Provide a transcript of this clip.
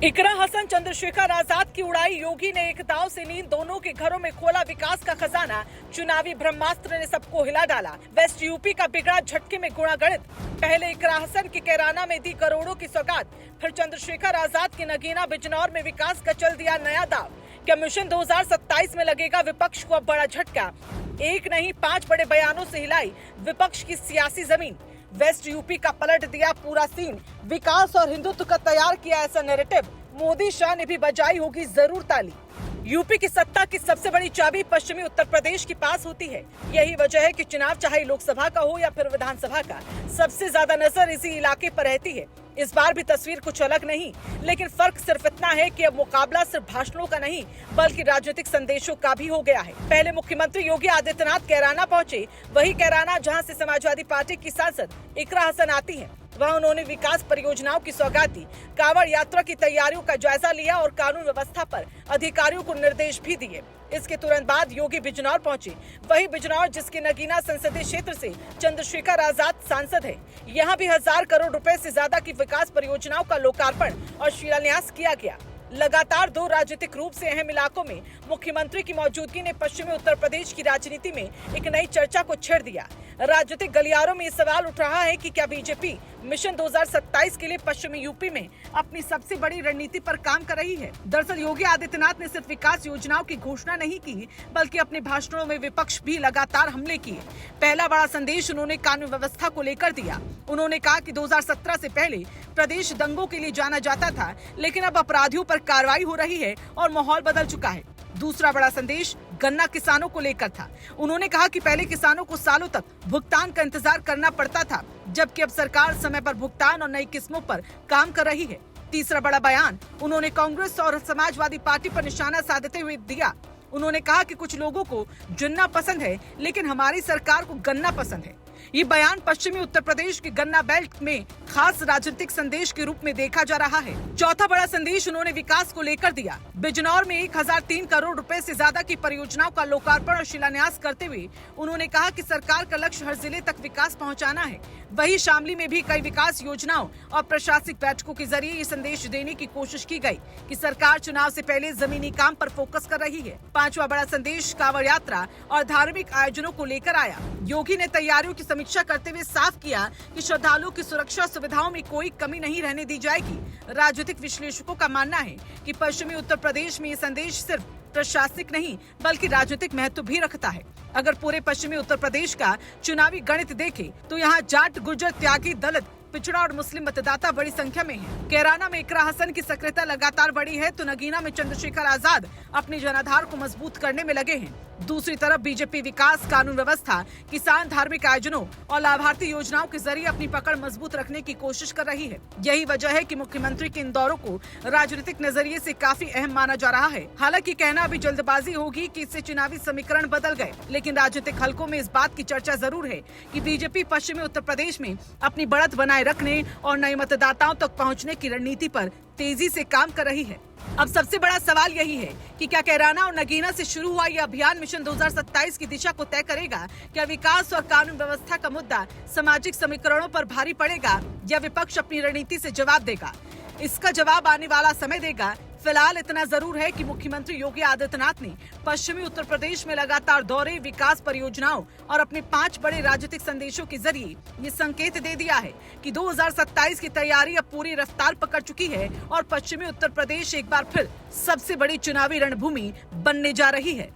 इकरा हसन चंद्रशेखर आजाद की उड़ाई योगी ने एक दाव से नींद, दोनों के घरों में खोला विकास का खजाना। चुनावी ब्रह्मास्त्र ने सबको हिला डाला। वेस्ट यूपी का बिगड़ा झटके में गुणागणित। पहले इकरा हसन की कैराना में दी करोड़ों की सौगात, फिर चंद्रशेखर आजाद की नगीना बिजनौर में विकास का चल दिया नया दाव। क्या मिशन 2027 में लगेगा विपक्ष को अब बड़ा झटका? एक नहीं 5 बड़े बयानों से हिलाई विपक्ष की सियासी जमीन। वेस्ट यूपी का पलट दिया पूरा सीन, विकास और हिंदुत्व का तैयार किया ऐसा नैरेटिव। मोदी शाह ने भी बजाई होगी जरूर ताली। यूपी की सत्ता की सबसे बड़ी चाबी पश्चिमी उत्तर प्रदेश के पास होती है। यही वजह है कि चुनाव चाहे लोकसभा का हो या फिर विधानसभा का, सबसे ज्यादा नजर इसी इलाके पर रहती है। इस बार भी तस्वीर कुछ अलग नहीं, लेकिन फर्क सिर्फ इतना है कि अब मुकाबला सिर्फ भाषणों का नहीं बल्कि राजनीतिक संदेशों का भी हो गया है। पहले मुख्यमंत्री योगी आदित्यनाथ कैराना पहुंचे, वही कैराना जहां से समाजवादी पार्टी की सांसद इकरा हसन आती हैं। वहां उन्होंने विकास परियोजनाओं की सौगात दी, कांवड़ यात्रा की तैयारियों का जायजा लिया और कानून व्यवस्था पर अधिकारियों को निर्देश भी दिए। इसके तुरंत बाद योगी बिजनौर पहुंचे, वही बिजनौर जिसके नगीना संसदीय क्षेत्र से चंद्रशेखर आजाद सांसद है। यहाँ भी 1000 करोड़ रुपए से ज्यादा की विकास परियोजनाओं का लोकार्पण और शिलान्यास किया गया। लगातार 2 राजनीतिक रूप से अहम इलाकों में मुख्यमंत्री की मौजूदगी ने पश्चिमी उत्तर प्रदेश की राजनीति में एक नई चर्चा को छेड़ दिया। राजनीतिक गलियारों में ये सवाल उठ रहा है कि क्या बीजेपी मिशन 2027 के लिए पश्चिमी यूपी में अपनी सबसे बड़ी रणनीति पर काम कर रही है। दरअसल योगी आदित्यनाथ ने सिर्फ विकास योजनाओं की घोषणा नहीं की, बल्कि अपने भाषणों में विपक्ष भी लगातार हमले किए। पहला बड़ा संदेश उन्होंने कानून व्यवस्था को लेकर दिया। उन्होंने कहा कि 2017 से पहले प्रदेश दंगों के लिए जाना जाता था, लेकिन अब अपराधियों पर कार्रवाई हो रही है और माहौल बदल चुका है। दूसरा बड़ा संदेश गन्ना किसानों को लेकर था। उन्होंने कहा कि पहले किसानों को सालों तक भुगतान का इंतजार करना पड़ता था, जबकि अब सरकार समय पर भुगतान और नई किस्मों पर काम कर रही है। तीसरा बड़ा बयान उन्होंने कांग्रेस और समाजवादी पार्टी पर निशाना साधते हुए दिया। उन्होंने कहा कि कुछ लोगों को जुन्ना पसंद है, लेकिन हमारी सरकार को गन्ना पसंद है। ये बयान पश्चिमी उत्तर प्रदेश के गन्ना बेल्ट में खास राजनीतिक संदेश के रूप में देखा जा रहा है। चौथा बड़ा संदेश उन्होंने विकास को लेकर दिया। बिजनौर में 1003 करोड़ रुपए से ज्यादा की परियोजनाओं का लोकार्पण और शिलान्यास करते हुए उन्होंने कहा कि सरकार का लक्ष्य हर जिले तक विकास पहुंचाना है। वही शामली में भी कई विकास योजनाओं और प्रशासनिक बैठकों के जरिए ये संदेश देने की कोशिश की गई कि सरकार चुनाव से पहले जमीनी काम पर फोकस कर रही है। पांचवा बड़ा संदेश कांवड़ यात्रा और धार्मिक आयोजनों को लेकर आया। योगी ने तैयारियों की समीक्षा करते हुए साफ किया कि श्रद्धालुओं की सुरक्षा सुविधाओं में कोई कमी नहीं रहने दी जाएगी। राजनीतिक विश्लेषकों का मानना है कि पश्चिमी उत्तर प्रदेश में ये संदेश सिर्फ प्रशासनिक नहीं बल्कि राजनीतिक महत्व भी रखता है। अगर पूरे पश्चिमी उत्तर प्रदेश का चुनावी गणित देखें तो यहाँ जाट, गुर्जर, त्यागी, दलित, पिछड़ा और मुस्लिम मतदाता बड़ी संख्या में हैं। कैराना में इकरा हसन की सक्रियता लगातार बढ़ी है तो नगीना में चंद्रशेखर आजाद अपने जनाधार को मजबूत करने में लगे हैं। दूसरी तरफ बीजेपी विकास, कानून व्यवस्था, किसान, धार्मिक आयोजनों और लाभार्थी योजनाओं के जरिए अपनी पकड़ मजबूत रखने की कोशिश कर रही है। यही वजह है कि मुख्यमंत्री के इन दौरों को राजनीतिक नजरिए से काफी अहम माना जा रहा है। हालांकि कहना अभी जल्दबाजी होगी कि इससे चुनावी समीकरण बदल गए, लेकिन राजनीतिक हलकों में इस बात की चर्चा जरूर है कि बीजेपी पश्चिमी उत्तर प्रदेश में अपनी बढ़त बनाए रखने और नए मतदाताओं तक पहुँचने की रणनीति पर तेजी से काम कर रही है। अब सबसे बड़ा सवाल यही है कि क्या कैराना और नगीना से शुरू हुआ यह अभियान मिशन 2027 की दिशा को तय करेगा? क्या विकास और कानून व्यवस्था का मुद्दा सामाजिक समीकरणों पर भारी पड़ेगा या विपक्ष अपनी रणनीति से जवाब देगा? इसका जवाब आने वाला समय देगा। फिलहाल इतना जरूर है कि मुख्यमंत्री योगी आदित्यनाथ ने पश्चिमी उत्तर प्रदेश में लगातार दौरे, विकास परियोजनाओं और अपने 5 बड़े राजनीतिक संदेशों के जरिए ये संकेत दे दिया है कि 2027 की तैयारी अब पूरी रफ्तार पकड़ चुकी है और पश्चिमी उत्तर प्रदेश एक बार फिर सबसे बड़ी चुनावी रणभूमि बनने जा रही है।